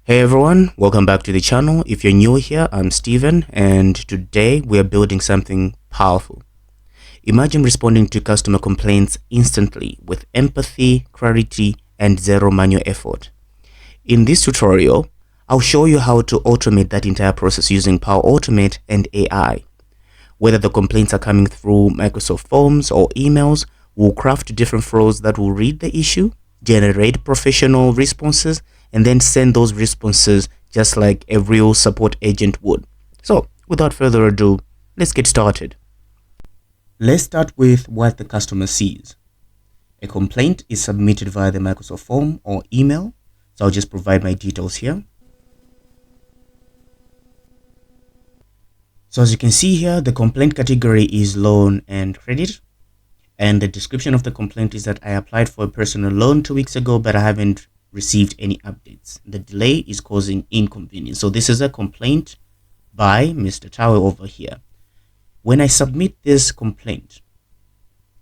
Hey everyone, welcome back to the channel. If you're new here, I'm Steven, and today we are building something powerful. Imagine responding to customer complaints instantly with empathy, clarity, and zero manual effort. In this tutorial, I'll show you how to automate that entire process using Power Automate and AI. Whether the complaints are coming through Microsoft Forms or emails, we'll craft different flows that will read the issue, generate professional responses, and then send those responses just like a real support agent would. So, without further ado, let's get started. Let's start with what the customer sees. A complaint is submitted via the Microsoft form or email. So I'll just provide my details here. So as you can see here, the complaint category is loan and credit. And the description of the complaint is that I applied for a personal loan 2 weeks ago, but I haven't received any updates. The delay is causing inconvenience. So this is a complaint by Mr. Tawe over here. When I submit this complaint,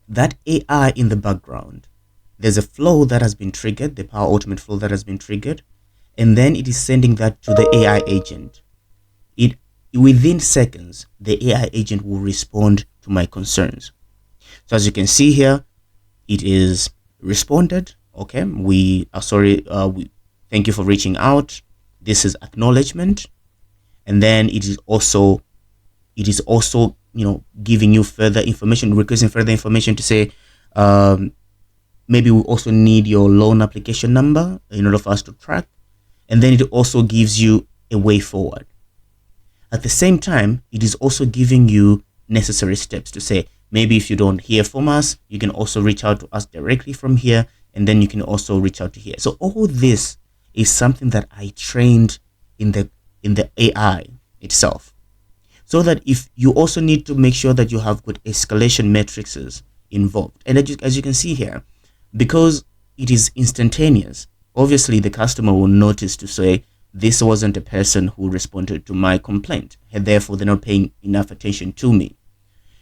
that AI in the background, there's a flow that has been triggered, the Power Automate flow that has been triggered, and then it is sending that to the AI agent. Within seconds, the AI agent will respond to my concerns. So as you can see here, it is responded. Okay, we thank you for reaching out. This is acknowledgement, and then it is also giving you further information, requesting further information to say maybe we also need your loan application number in order for us to track, and then it also gives you a way forward. At the same time, it is also giving you necessary steps to say maybe if you don't hear from us, you can also reach out to us directly from here, and then you can also reach out to here. So all this is something that I trained in the AI itself, so that if you also need to make sure that you have good escalation matrices involved. And as you can see here, because it is instantaneous, obviously the customer will notice to say this wasn't a person who responded to my complaint, and therefore they're not paying enough attention to me.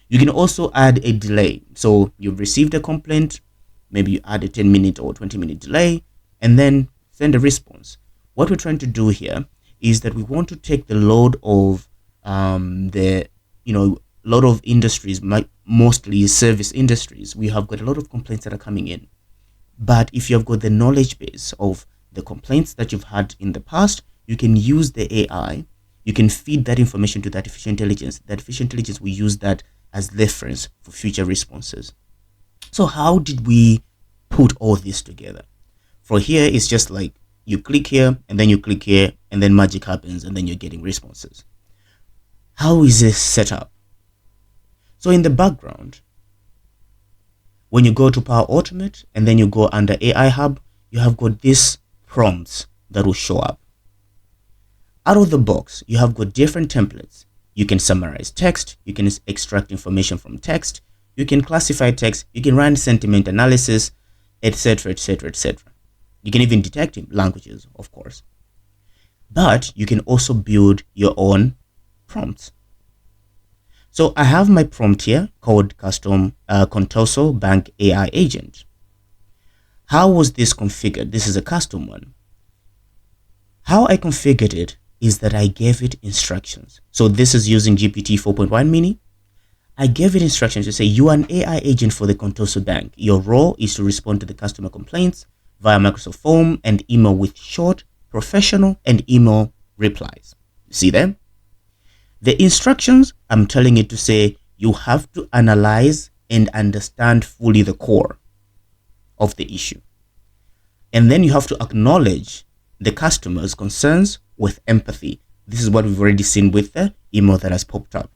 You can also add a delay. So you've received a complaint, maybe you add a 10-minute or 20-minute delay, and then send a response. What we're trying to do here is that we want to take the load of lot of industries, mostly service industries. We have got a lot of complaints that are coming in. But if you have got the knowledge base of the complaints that you've had in the past, you can use the AI. You can feed that information to the artificial intelligence. The artificial intelligence will use that as reference for future responses. So how did we put all this together? For here, it's just like you click here and then you click here and then magic happens and then you're getting responses. How is this set up? So in the background, when you go to Power Automate and then you go under AI Hub, you have got these prompts that will show up. Out of the box, you have got different templates. You can summarize text, you can extract information from text, you can classify text, you can run sentiment analysis, etc., etc., etc. You can even detect languages, of course. But you can also build your own prompts. So I have my prompt here called custom Contoso Bank AI Agent. How was this configured? This is a custom one. How I configured it is that I gave it instructions. So this is using GPT 4.1 mini. I gave it instructions to say you are an AI agent for the Contoso Bank. Your role is to respond to the customer complaints via Microsoft Form and email with short, professional, and email replies. See them? The instructions, I'm telling it to say you have to analyze and understand fully the core of the issue. And then you have to acknowledge the customer's concerns with empathy. This is what we've already seen with the email that has popped up.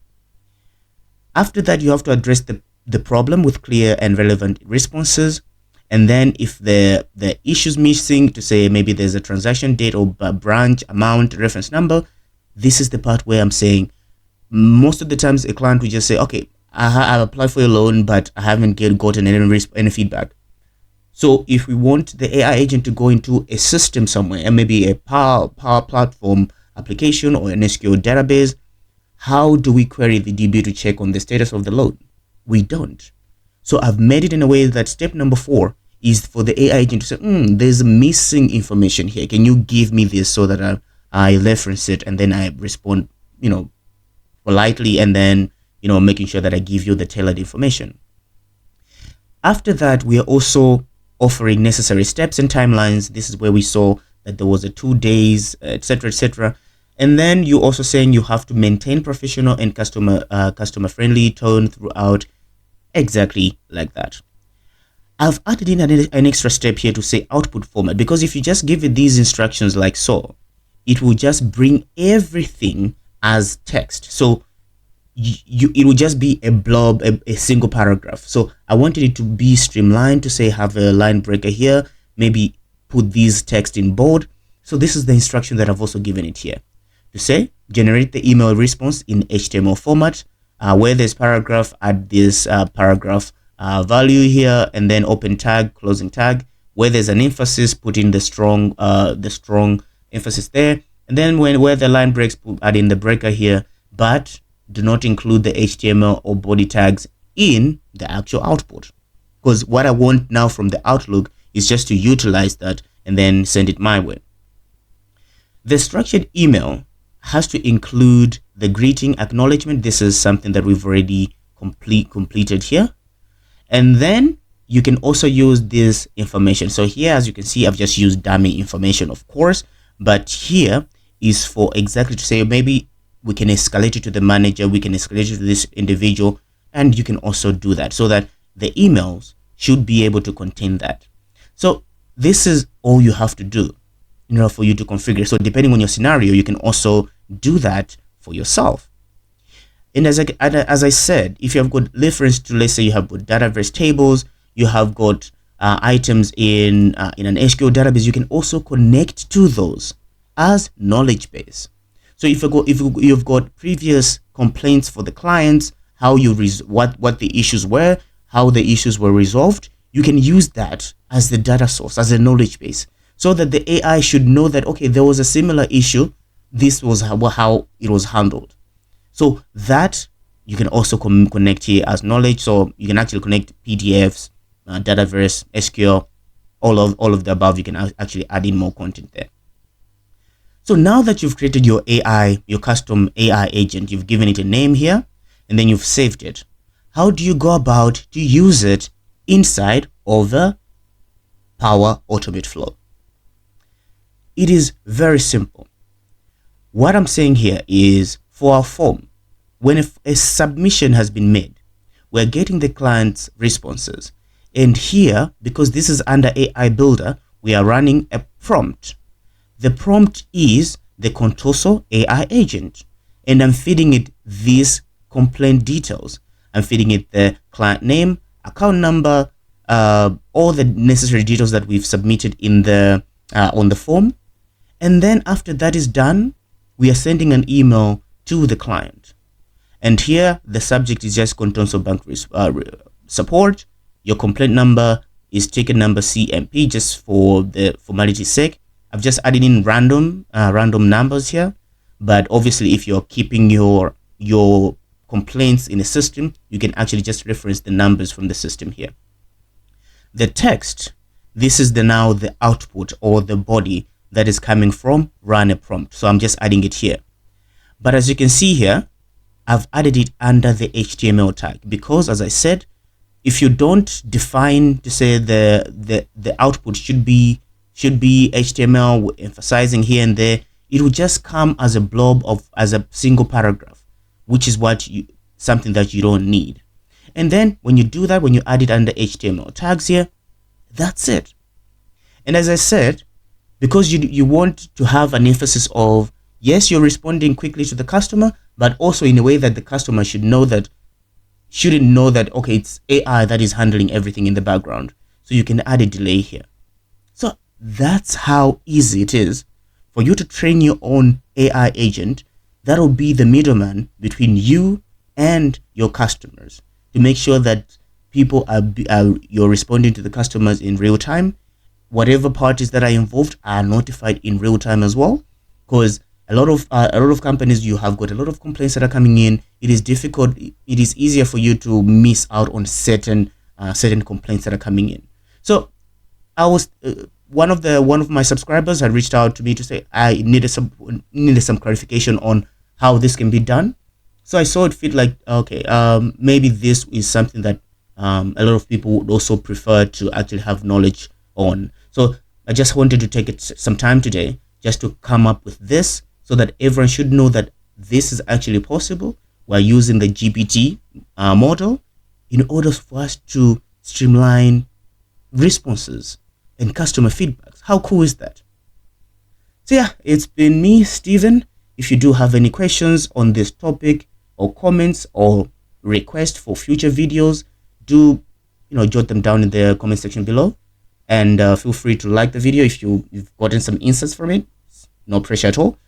After that, you have to address the problem with clear and relevant responses. And then if the issue's missing, to say maybe there's a transaction date or branch, amount, reference number, this is the part where I'm saying most of the times a client will just say, okay, I've applied for a loan, but I haven't gotten any feedback. So if we want the AI agent to go into a system somewhere, and maybe a Power Platform application or an SQL database, how do we query the DB to check on the status of the loan? We don't. So I've made it in a way that step number 4 is for the AI agent to say, there's missing information here. Can you give me this so that I reference it and then I respond, politely, and then, making sure that I give you the tailored information. After that, we are also offering necessary steps and timelines. This is where we saw that there was a 2 days, etc., etc. And then you're also saying you have to maintain professional and customer friendly tone throughout, exactly like that. I've added in an extra step here to say output format, because if you just give it these instructions like so, it will just bring everything as text. So it will just be a blob, a single paragraph. So I wanted it to be streamlined, to say have a line breaker here, maybe put these text in bold. So this is the instruction that I've also given it here, to say generate the email response in HTML format. Where there's paragraph, add this paragraph value here, and then open tag, closing tag. Where there's an emphasis, put in the strong emphasis there, and then where the line breaks, add in the breaker here, but do not include the HTML or body tags in the actual output, because what I want now from the Outlook is just to utilize that and then send it my way. The structured email has to include the greeting acknowledgement. This is something that we've already completed here. And then you can also use this information. So here, as you can see, I've just used dummy information, of course, but here is for exactly to say, maybe we can escalate it to the manager, we can escalate it to this individual, and you can also do that so that the emails should be able to contain that. So this is all you have to do in order for you to configure. So depending on your scenario, you can also do that for yourself. And as I said, if you have got reference to, let's say you have got Dataverse tables, you have got items in an SQL database, you can also connect to those as knowledge base. So if you've got previous complaints for the clients, how you what the issues were, how the issues were resolved, you can use that as the data source, as a knowledge base, so that the AI should know that, okay, there was a similar issue, this was how it was handled. So that you can also connect here as knowledge. So you can actually connect PDFs, Dataverse, SQL, all of the above. You can actually add in more content there. So now that you've created your AI, your custom AI agent, you've given it a name here, and then you've saved it. How do you go about to use it inside of the Power Automate flow? It is very simple. What I'm saying here is, for our form, when a submission has been made, we're getting the client's responses. And here, because this is under AI Builder, we are running a prompt. The prompt is the Contoso AI agent, and I'm feeding it these complaint details. I'm feeding it the client name, account number, all the necessary details that we've submitted in the on the form. And then after that is done, we are sending an email to the client. And here the subject is just Contoso Bank support. Your complaint number is ticket number CMP, just for the formality's sake. I've just added in random numbers here, but obviously if you're keeping your complaints in a system, you can actually just reference the numbers from the system here. The text, this is now the output or the body that is coming from run a prompt. So I'm just adding it here. But as you can see here, I've added it under the HTML tag, because as I said, if you don't define to say the output should be HTML, emphasizing here and there, it will just come as a blob as a single paragraph, which is something that you don't need. And then when you do that, when you add it under HTML tags here, that's it. And as I said, because you want to have an emphasis of, yes, you're responding quickly to the customer, but also in a way that the customer shouldn't know that, okay, it's AI that is handling everything in the background. So you can add a delay here. So that's how easy it is for you to train your own AI agent that will be the middleman between you and your customers, to make sure that people you're responding to the customers in real time. Whatever parties that are involved are notified in real time as well, because a lot of companies, you have got a lot of complaints that are coming in. It is difficult. It is easier for you to miss out on certain complaints that are coming in. So I was one of my subscribers had reached out to me to say I needed some clarification on how this can be done. So I saw it fit like, okay, maybe this is something that a lot of people would also prefer to actually have knowledge on. So I just wanted to take some time today just to come up with this so that everyone should know that this is actually possible. We're using the GPT model in order for us to streamline responses and customer feedbacks. How cool is that? So yeah, it's been me, Steven. If you do have any questions on this topic or comments or requests for future videos, do jot them down in the comment section below, and feel free to like the video if you've gotten some insights from it. No pressure at all.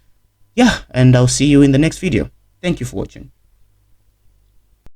Yeah, and I'll see you in the next video. Thank you for watching.